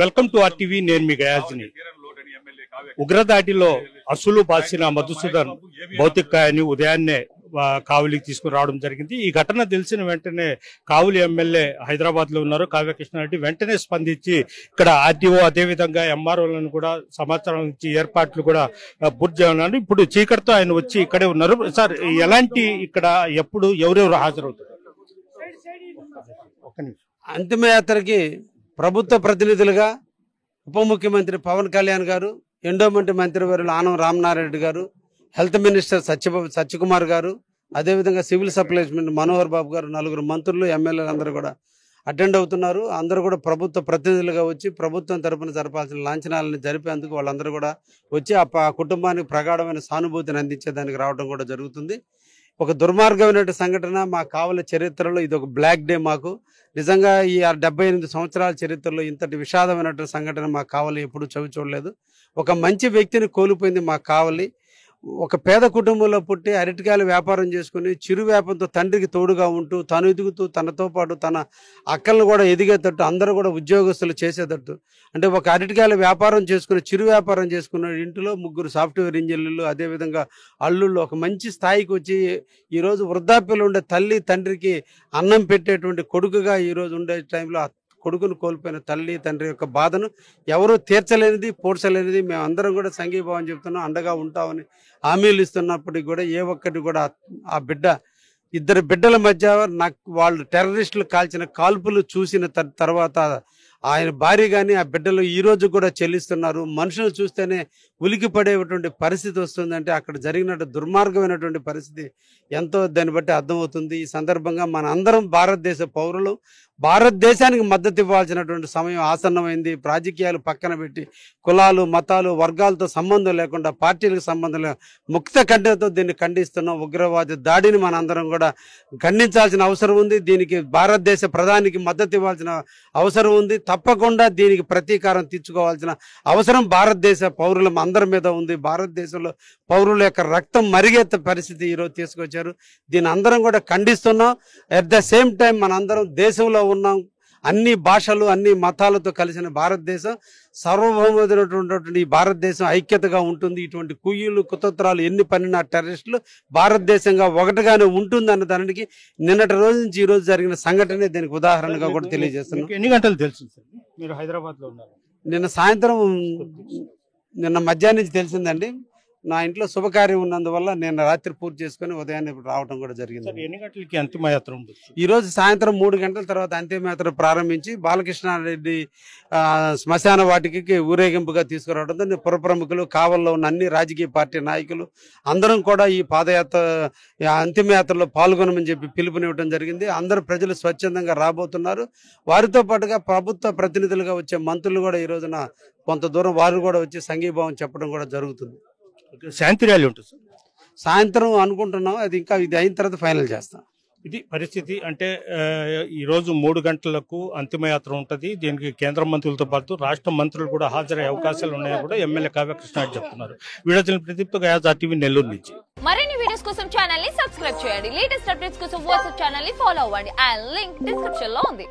Welcome to RTV. నేను మీ గయాజ్ని. ఉగ్రదాడిలో అసలు బాసిన మధుసూదన్ భౌతికాయాన్ని ఉదయాన్నే కావలికి తీసుకుని రావడం జరిగింది. ఈ ఘటన తెలిసిన వెంటనే కావలి ఎమ్మెల్యే హైదరాబాద్ లో ఉన్నారు కావ్య కృష్ణారెడ్డి వెంటనే స్పందించి ఇక్కడ ఆర్టీఓ అదేవిధంగా ఎంఆర్ఓలను కూడా సమాచారం ఇచ్చి ఏర్పాట్లు కూడా పూర్తి చేయాలన్నారు. ఇప్పుడు చీకటితో ఆయన వచ్చి ఇక్కడే ఉన్నారు. సార్, ఎలాంటి ఇక్కడ ఎప్పుడు ఎవరెవరు హాజరవుతారు? అంతిమయాత్రకి ప్రభుత్వ ప్రతినిధులుగా ఉప ముఖ్యమంత్రి పవన్ కళ్యాణ్ గారు, ఎండోమెంట్ మంత్రివర్యులు ఆనం రామనారాయణ గారు, హెల్త్ మినిస్టర్ సత్యకుమార్ గారు, అదేవిధంగా సివిల్ సప్లైస్ మినిస్టర్ మనోహర్ బాబు గారు, నలుగురు మంత్రులు, ఎమ్మెల్యేలు అందరూ కూడా అటెండ్ అవుతున్నారు. అందరూ కూడా ప్రభుత్వ ప్రతినిధులుగా వచ్చి ప్రభుత్వం తరపున జరపాల్సిన లాంఛనాలను జరిపేందుకు వాళ్ళందరూ కూడా వచ్చి ఆ కుటుంబానికి ప్రగాఢమైన సానుభూతిని అందించేదానికి రావడం కూడా జరుగుతుంది. ఒక దుర్మార్గమైన సంఘటన మా కావలి చరిత్రలో ఇది ఒక బ్లాక్ డే. మాకు నిజంగా ఈ 78 సంవత్సరాల చరిత్రలో ఇంతటి విషాదమైనటువంటి సంఘటన మా కావలి ఎప్పుడూ చవి చూడలేదు. ఒక మంచి వ్యక్తిని కోల్పోయింది మా కావలి. ఒక పేద కుటుంబంలో పుట్టి అరటికాయల వ్యాపారం చేసుకుని చిరు వ్యాపారంతో తండ్రికి తోడుగా ఉంటూ తను ఎదుగుతూ తనతో పాటు తన అక్కలను కూడా ఎదిగేటట్టు అందరూ కూడా ఉద్యోగస్తులు చేసేటట్టు, అంటే ఒక అరటికాయల వ్యాపారం చేసుకుని చిరు వ్యాపారం చేసుకున్న ఇంటిలో ముగ్గురు సాఫ్ట్వేర్ ఇంజనీర్లు, అదేవిధంగా అల్లుళ్ళు ఒక మంచి స్థాయికి వచ్చి ఈరోజు వృద్ధాప్యంలో ఉండే తల్లి తండ్రికి అన్నం పెట్టేటువంటి కొడుకుగా ఈరోజు ఉండే టైంలో కొడుకును కోల్పోయిన తల్లి తండ్రి యొక్క బాధను ఎవరూ తీర్చలేనిది, పోడ్చలేనిది. మేము అందరం కూడా సంఘీభావం చెప్తున్నాం, అండగా ఉంటామని హామీలు ఇస్తున్నప్పటికీ కూడా ఏ ఒక్కటి కూడా ఆ బిడ్డ, ఇద్దరు బిడ్డల మధ్య వాళ్ళు టెర్రరిస్టులు కాల్చిన కాల్పులు చూసిన తర్వాత ఆయన భార్య కానీ ఆ బిడ్డలు ఈ రోజు కూడా చెల్లిస్తున్నారు. మనుషులు చూస్తేనే ఉలికి పడేటువంటి పరిస్థితి వస్తుందంటే అక్కడ జరిగినట్టు దుర్మార్గమైనటువంటి పరిస్థితి ఎంతో దాన్ని బట్టి అర్థమవుతుంది. ఈ సందర్భంగా మన అందరం భారతదేశ పౌరులు, భారతదేశానికి మద్దతు ఇవ్వాల్సినటువంటి సమయం ఆసన్నమైంది. రాజకీయాలు పక్కన పెట్టి కులాలు, మతాలు, వర్గాలతో సంబంధం లేకుండా, పార్టీలకు సంబంధం లేకుండా ముక్త కంఠంతో దీన్ని ఖండిస్తున్నాం. ఉగ్రవాద దాడిని మన అందరం కూడా ఖండించాల్సిన అవసరం ఉంది. దీనికి భారతదేశ ప్రధానికి మద్దతు ఇవ్వాల్సిన అవసరం ఉంది. తప్పకుండా దీనికి ప్రతీకారం తీర్చుకోవాల్సిన అవసరం భారతదేశ పౌరుల అందరి మీద ఉంది. భారతదేశంలో పౌరుల యొక్క రక్తం మరిగేత పరిస్థితి ఈరోజు తీసుకొచ్చారు. దీన్ని అందరం కూడా ఖండిస్తున్నాం. అట్ ద సేమ్ టైం మనందరం దేశంలో ఉన్నాం. అన్ని భాషలు, అన్ని మతాలతో కలిసిన భారతదేశం, సార్వభౌమైనటువంటి ఈ భారతదేశం ఐక్యతగా ఉంటుంది. ఇటువంటి కుయ్యులు, కుతంత్రాలు ఎన్ని పనినా టెర్రరిస్టులు భారతదేశంగా ఒకటిగానే ఉంటుంది అన్న దానికి నిన్నటి రోజు నుంచి ఈ రోజు జరిగిన సంఘటనే దీనికి ఉదాహరణగా కూడా తెలియజేస్తున్నాం. ఎన్ని గంటలు తెలుసు సార్ మీరు హైదరాబాద్ లో ఉన్నారు? నిన్న సాయంత్రం, నిన్న మధ్యాహ్నం నుంచి తెలిసిందండి. నా ఇంట్లో శుభకార్యం ఉన్నందువల్ల నేను రాత్రి పూర్తి చేసుకుని ఉదయాన్నే రావడం కూడా జరిగింది. ఎన్ని గంటలకి అంతిమయాత్ర ఉంది? ఈ రోజు సాయంత్రం 3 గంటల తర్వాత అంతిమయాత్ర ప్రారంభించి బాలకృష్ణారెడ్డి శ్మశాన వాటికి ఊరేగింపుగా తీసుకురావడంతో పుర ప్రముఖులు, కావల్లో ఉన్న అన్ని రాజకీయ పార్టీ నాయకులు అందరం కూడా ఈ పాదయాత్ర అంతిమయాత్రలో పాల్గొనమని చెప్పి పిలుపునివ్వడం జరిగింది. అందరూ ప్రజలు స్వచ్ఛందంగా రాబోతున్నారు. వారితో పాటుగా ప్రభుత్వ ప్రతినిధులుగా వచ్చే మంత్రులు కూడా ఈ రోజున కొంత దూరం వారు కూడా వచ్చి సంఘీభావం చెప్పడం కూడా జరుగుతుంది. శాంతి ర్యాలీ ఉంటుంది సార్ సాయంత్రం అనుకుంటున్నాం. అది ఇంకా ఇది అయిన తర్వాత ఫైనల్ చేస్తాం. ఇది పరిస్థితి. అంటే ఈరోజు 3 గంటలకు అంతిమయాత్ర ఉంటుంది. దీనికి కేంద్ర మంత్రులతో పాటు రాష్ట్ర మంత్రులు కూడా హాజరయ్యే అవకాశాలు ఉన్నాయని కూడా ఎమ్మెల్యే కావ్య కృష్ణారెడ్డి చెప్తున్నారు. Video Pradeep guys, RTV, Nellore నుంచి. మరిన్ని వీడియోస్ కోసం ఛానల్ ని సబ్స్క్రైబ్ చేయండి. లేటెస్ట్ అప్డేట్స్ కోసం వాట్సాప్ ఛానల్ ని ఫాలో అవ్వండి. అండ్ లింక్ డిస్క్రిప్షన్ లో ఉంది.